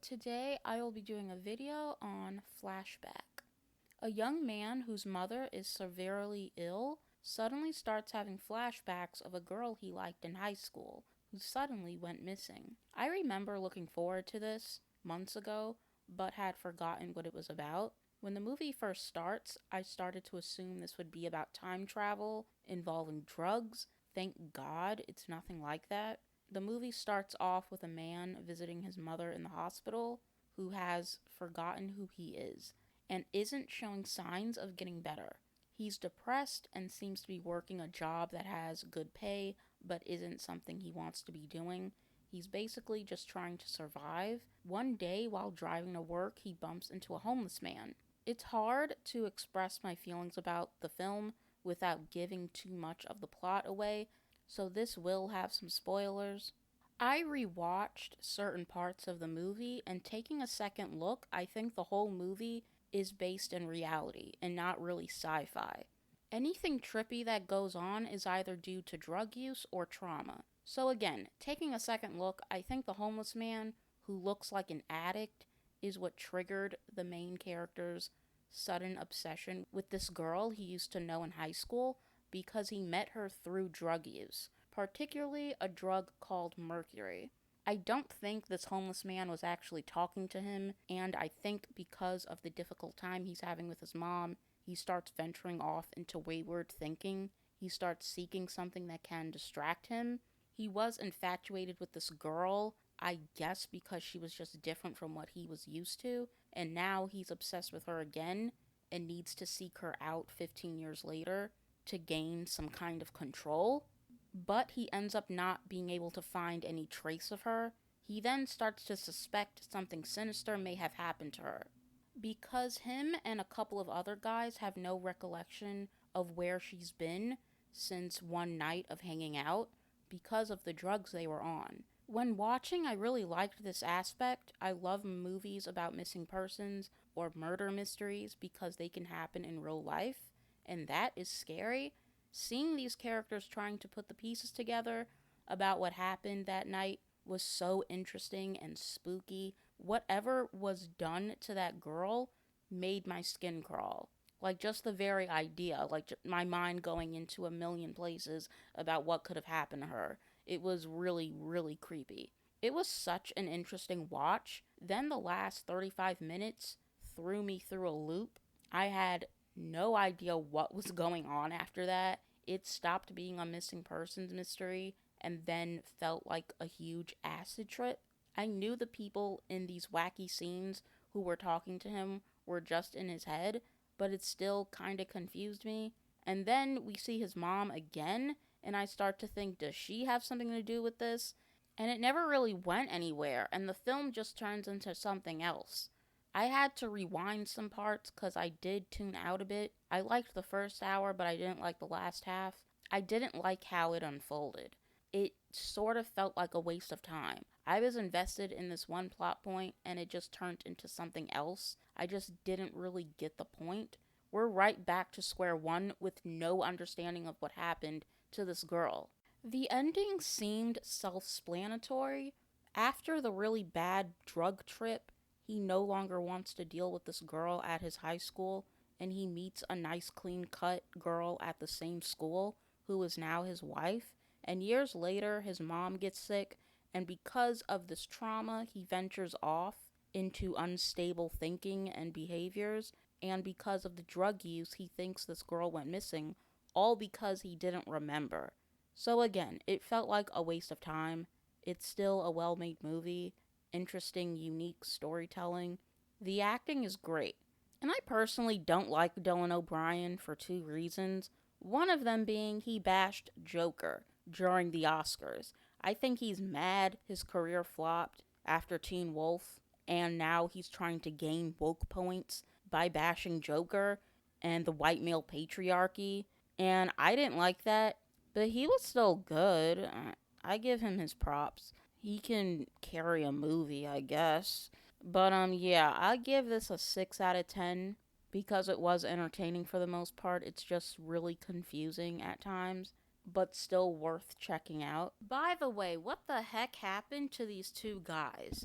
Today I will be doing a video on Flashback. A young man whose mother is severely ill suddenly starts having flashbacks of a girl he liked in high school who suddenly went missing. I remember looking forward to this months ago, but had forgotten what it was about. When the movie first starts, I started to assume this would be about time travel involving drugs. Thank God it's nothing like that. The movie starts off with a man visiting his mother in the hospital who has forgotten who he is and isn't showing signs of getting better. He's depressed and seems to be working a job that has good pay but isn't something he wants to be doing. He's basically just trying to survive. One day, while driving to work, he bumps into a homeless man. It's hard to express my feelings about the film without giving too much of the plot away, so this will have some spoilers. I rewatched certain parts of the movie, and taking a second look, I think the whole movie is based in reality and not really sci fi. Anything trippy that goes on is either due to drug use or trauma. So, again, taking a second look, I think the homeless man who looks like an addict is what triggered the main character's sudden obsession with this girl he used to know in high school because he met her through drug use, particularly a drug called mercury. I don't think this homeless man was actually talking to him, and I think because of the difficult time he's having with his mom, he starts venturing off into wayward thinking. He starts seeking something that can distract him. He was infatuated with this girl, I guess because she was just different from what he was used to, and now he's obsessed with her again and needs to seek her out 15 years later to gain some kind of control. But he ends up not being able to find any trace of her. He then starts to suspect something sinister may have happened to her. Because him and a couple of other guys have no recollection of where she's been since one night of hanging out because of the drugs they were on. When watching, I really liked this aspect. I love movies about missing persons or murder mysteries because they can happen in real life, and that is scary. Seeing these characters trying to put the pieces together about what happened that night was so interesting and spooky. Whatever was done to that girl made my skin crawl. Like, just the very idea, like my mind going into a million places about what could have happened to her. It was really, really creepy. It was such an interesting watch. Then the last 35 minutes threw me through a loop. I had no idea what was going on after that. It stopped being a missing persons mystery and then felt like a huge acid trip. I knew the people in these wacky scenes who were talking to him were just in his head, but it still kind of confused me. And then we see his mom again, and I start to think, does she have something to do with this? And it never really went anywhere, and the film just turns into something else. I had to rewind some parts because I did tune out a bit. I liked the first hour, but I didn't like the last half. I didn't like how it unfolded. It sort of felt like a waste of time. I was invested in this one plot point and it just turned into something else. I just didn't really get the point. We're right back to square one with no understanding of what happened to this girl. The ending seemed self explanatory. After the really bad drug trip, he no longer wants to deal with this girl at his high school, and he meets a nice, clean cut girl at the same school who is now his wife. And years later, his mom gets sick, and because of this trauma, he ventures off into unstable thinking and behaviors. And because of the drug use, he thinks this girl went missing, all because he didn't remember. So again, it felt like a waste of time. It's still a well made movie, interesting, unique storytelling. The acting is great. And I personally don't like Dylan O'Brien for two reasons. One of them being he bashed Joker during the Oscars. I think he's mad his career flopped after Teen Wolf, and now he's trying to gain woke points by bashing Joker and the white male patriarchy. And I didn't like that, but he was still good. I give him his props. He can carry a movie, I guess. But yeah, I give this a 6 out of 10 because it was entertaining for the most part. It's just really confusing at times, but still worth checking out. By the way, what the heck happened to these two guys?